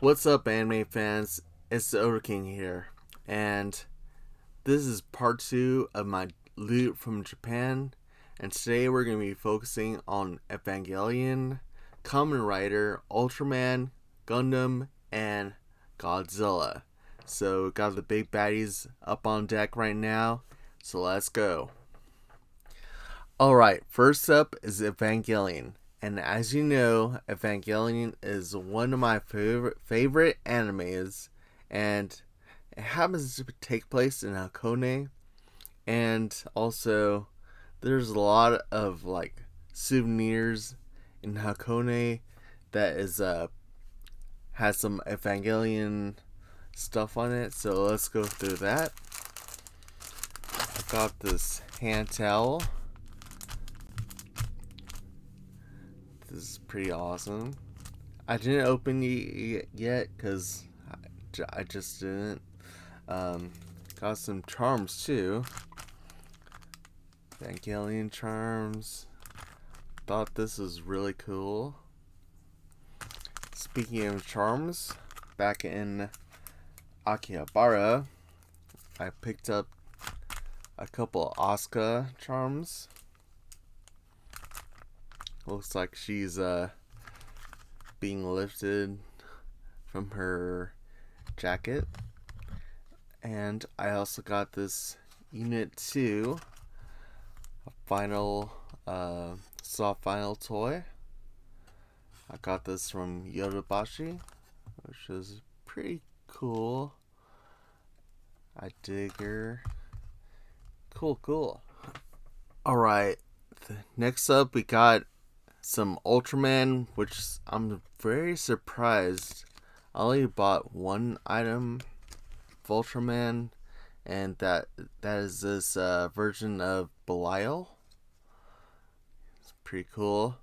What's up, anime fans? It's the OtaKing here, and this is part 2 of my loot from Japan. And today we're going to be focusing on Evangelion, Kamen Rider, Ultraman, Gundam, and Godzilla. So, got the big baddies up on deck right now, so let's go. Alright, first up is Evangelion. And as you know, Evangelion is one of my favorite animes, and it happens to take place in Hakone. And also, there's a lot of souvenirs in Hakone that is has some Evangelion stuff on it. So let's go through that. I got this hand towel. This is pretty awesome. I didn't open it yet because I just didn't. Got some charms too. Evangelion charms. Thought this was really cool. Speaking of charms, back in Akihabara, I picked up a couple Asuka charms. Looks like she's being lifted from her jacket. And I also got this Unit 2, a final soft vinyl toy. I got this from Yodobashi, which is pretty cool. I dig her. Cool. Alright, next up we got some Ultraman, which I'm very surprised. I only bought one item of Ultraman, and that is this version of Belial. It's pretty cool.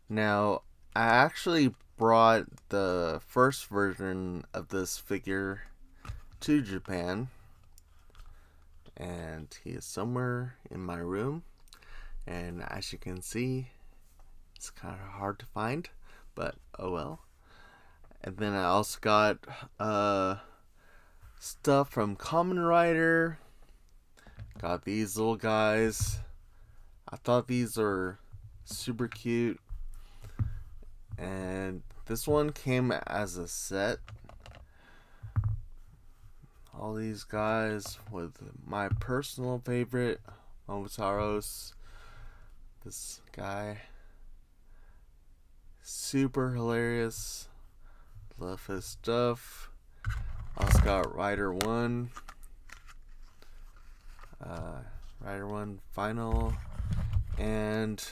Now, I actually brought the first version of this figure to Japan, and he is somewhere in my room, and as you can see, it's kind of hard to find, but oh well. And then I also got stuff from Kamen Rider. Got these little guys. I thought these are super cute. And this one came as a set. All these guys with my personal favorite, Momotaros. This guy. Super hilarious. Love his stuff. Also got Rider 1. Rider 1 Final. And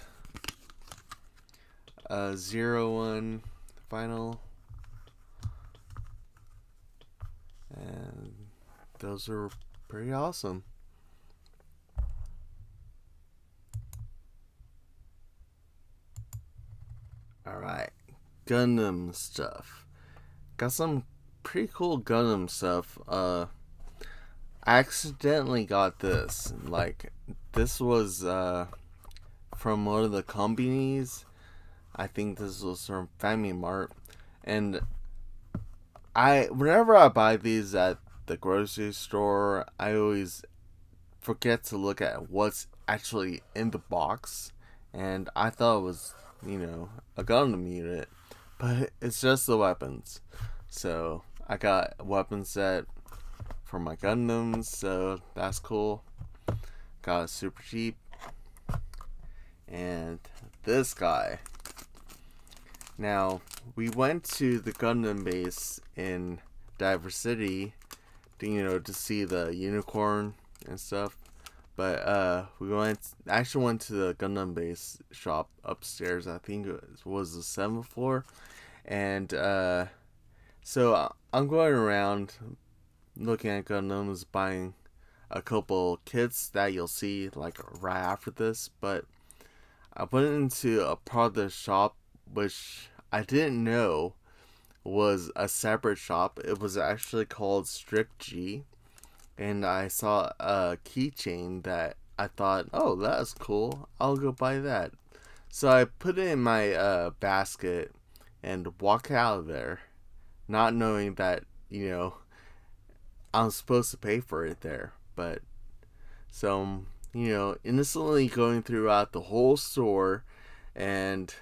01 Final. And those are pretty awesome. Alright, Gundam stuff. Got some pretty cool Gundam stuff. I accidentally got this. This was from one of the companies. I think this was from Family Mart. And whenever I buy these at the grocery store, I always forget to look at what's actually in the box. And I thought it was, a Gundam unit, but it's just the weapons. So I got a weapon set for my Gundams, so that's cool. Got it super cheap. And this guy. Now, we went to the Gundam base in Diver City, to see the unicorn and stuff. But we actually went to the Gundam base shop upstairs. I think it was the 7th floor. And so I'm going around looking at Gundams, buying a couple kits that you'll see right after this. But I went into a part of the shop which I didn't know was a separate shop. It was actually called Strict G. And I saw a keychain that I thought, oh, that's cool. I'll go buy that. So I put it in my basket and walked out of there. not knowing that, I'm supposed to pay for it there. But so, innocently going throughout the whole store, and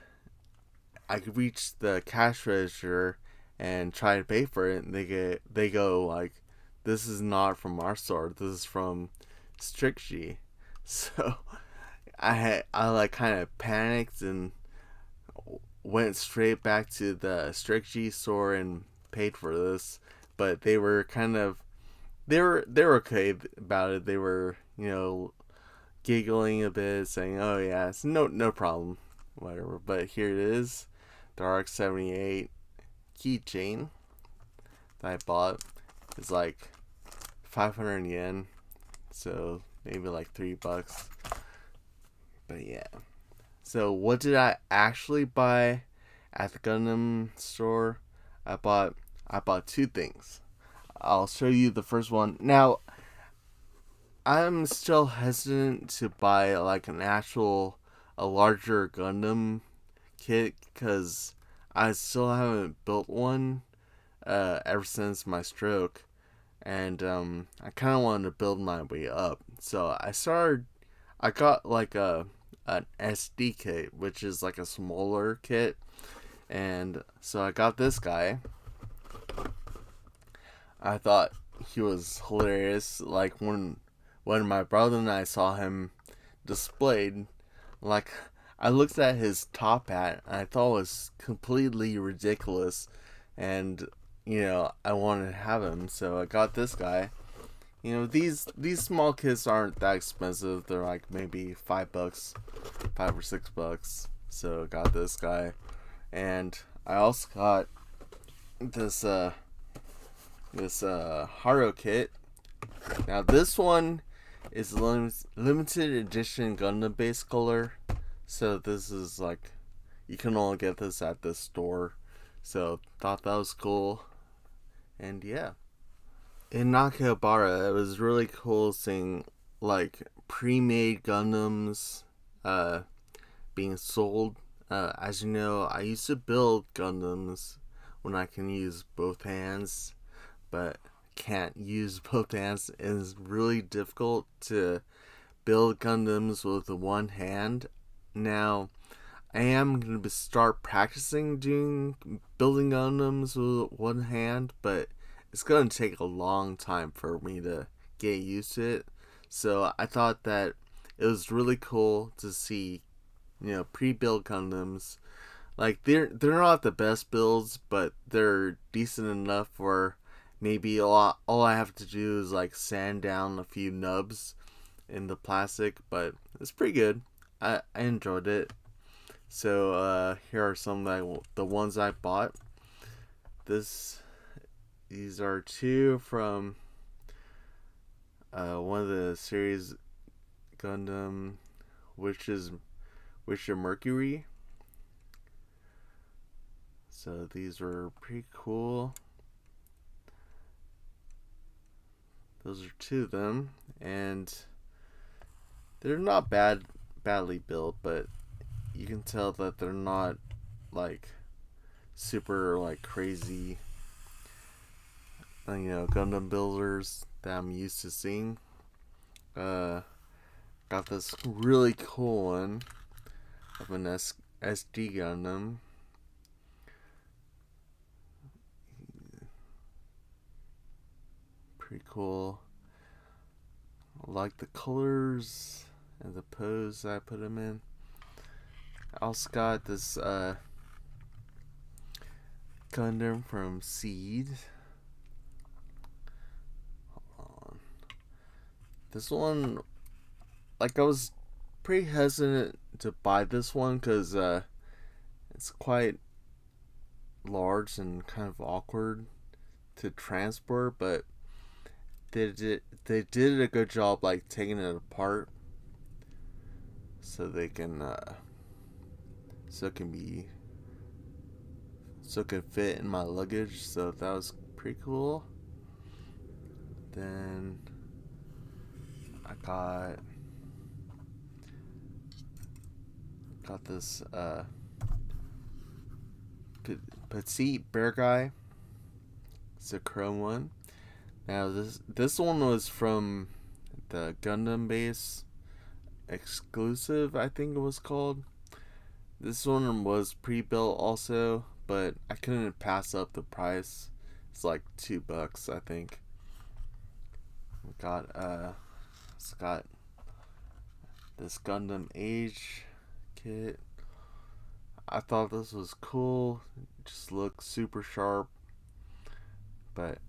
I could reach the cash register and try to pay for it, and they go like, "This is not from our store. This is from Strictly." So I like kind of panicked and went straight back to the Strictly store and paid for this. But they were kind of they were okay about it. They were giggling a bit, saying, "Oh yeah, it's no problem, whatever." But here it is, the RX-78 keychain that I bought. Is like 500 yen, so maybe like $3. But yeah. So what did I actually buy at the Gundam store? I bought two things. I'll show you the first one. Now, I'm still hesitant to buy like a larger Gundam kit because I still haven't built one ever since my stroke, and I kind of wanted to build my way up. So I got like an SD kit, which is like a smaller kit, and so I got this guy. I thought he was hilarious. Like when my brother and I saw him displayed, like I looked at his top hat and I thought it was completely ridiculous, and I wanted to have him, so I got this guy. These small kits aren't that expensive. They're like maybe $5, $5 or $6. So I got this guy, and I also got this Haro kit. Now this one is limited edition Gundam base color, so this is like you can only get this at this store. So thought that was cool, and yeah. In Akihabara, it was really cool seeing like pre-made Gundams being sold. As you know, I used to build Gundams when I can use both hands, but can't use both hands. It's really difficult to build Gundams with one hand. Now, I am going to start practicing building Gundams with one hand, but it's going to take a long time for me to get used to it. So I thought that it was really cool to see, pre-built Gundams. Like they're not the best builds, but they're decent enough for maybe all I have to do is like sand down a few nubs in the plastic, but it's pretty good. I enjoyed it. So here are some the ones I bought. These are two from one of the series Gundam, which is Mercury. So these were pretty cool. Those are two of them, and they're not badly built, but you can tell that they're not like super like crazy Gundam builders that I'm used to seeing. Got this really cool one of an SD Gundam. Pretty cool. I like the colors and the pose I put him in. I also got this Gundam from Seed. This one, like, I was pretty hesitant to buy this one because it's quite large and kind of awkward to transport, but they did a good job like taking it apart so they can so it can fit in my luggage. So that was pretty cool. Then I got this petite bear guy. a chrome one. Now this one was from the Gundam base exclusive, I think it was called. This one was pre-built also, but I couldn't pass up the price. It's like $2, I think. It's got this Gundam Age kit. I thought this was cool. It just looked super sharp, but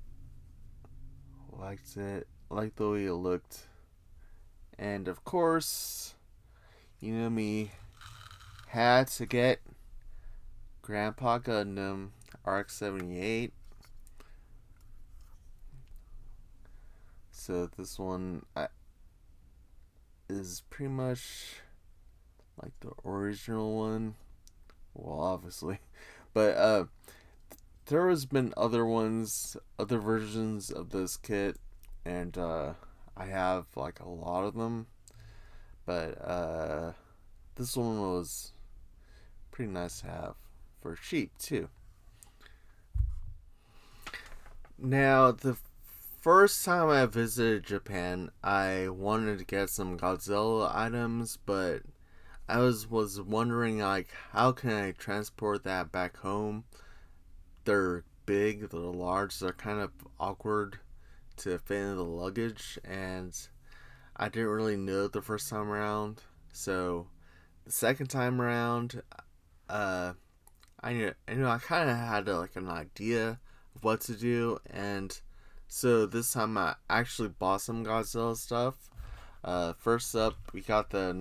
liked it. Liked the way it looked. And of course, you know me, had to get Grandpa Gundam RX-78. So this one is pretty much like the original one. Well, obviously. But there has been other ones, other versions of this kit. And I have like a lot of them. But this one was pretty nice to have for cheap too. Now, the first time I visited Japan, I wanted to get some Godzilla items, but I was wondering, like, how can I transport that back home? They're big, they're large, they're kind of awkward to fit in the luggage, and I didn't really know the first time around. So the second time around, I kind of had like an idea of what to do, and so this time I actually bought some Godzilla stuff. First up, we got the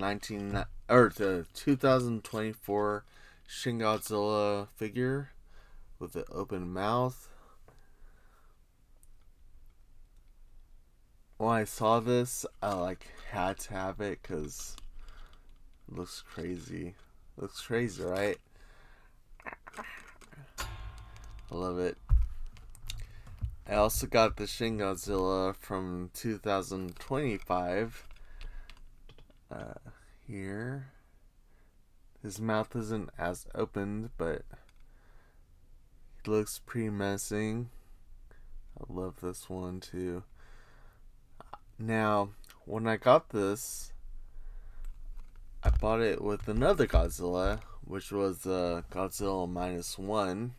2024 Shin Godzilla figure with the open mouth. When I saw this, I had to have it because it looks crazy. Looks crazy, right? I love it. I also got the Shin Godzilla from 2025. Here. His mouth isn't as opened, but he looks pretty menacing. I love this one too. Now, when I got this, I bought it with another Godzilla, which was Godzilla -1.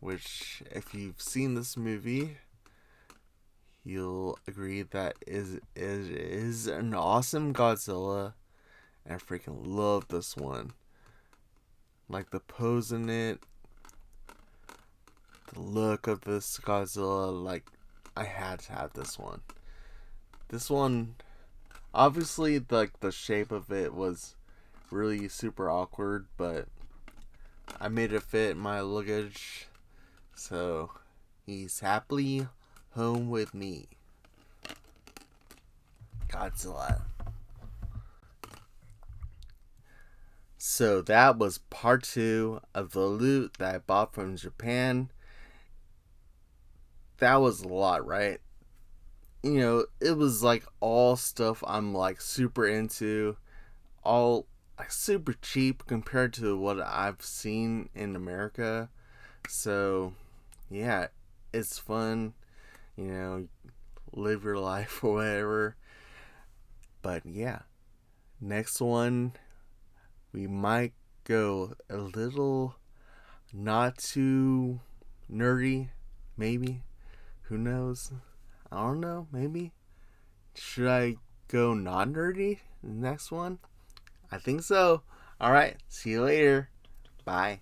Which, if you've seen this movie, you'll agree that it is an awesome Godzilla. And I freaking love this one. Like the pose in it, the look of this Godzilla, like, I had to have this one. This one, obviously, like, the shape of it was really super awkward, but I made it fit my luggage, so he's happily home with me. Godzilla. So that was part 2 of the loot that I bought from Japan. That was a lot, right? You know, it was like all stuff I'm like super into, all like super cheap compared to what I've seen in America. So yeah, it's fun, you know, live your life or whatever. But yeah, next one, we might go a little not too nerdy, maybe. Who knows? I don't know, maybe. Should I go not nerdy in the next one? I think so. Alright, see you later. Bye.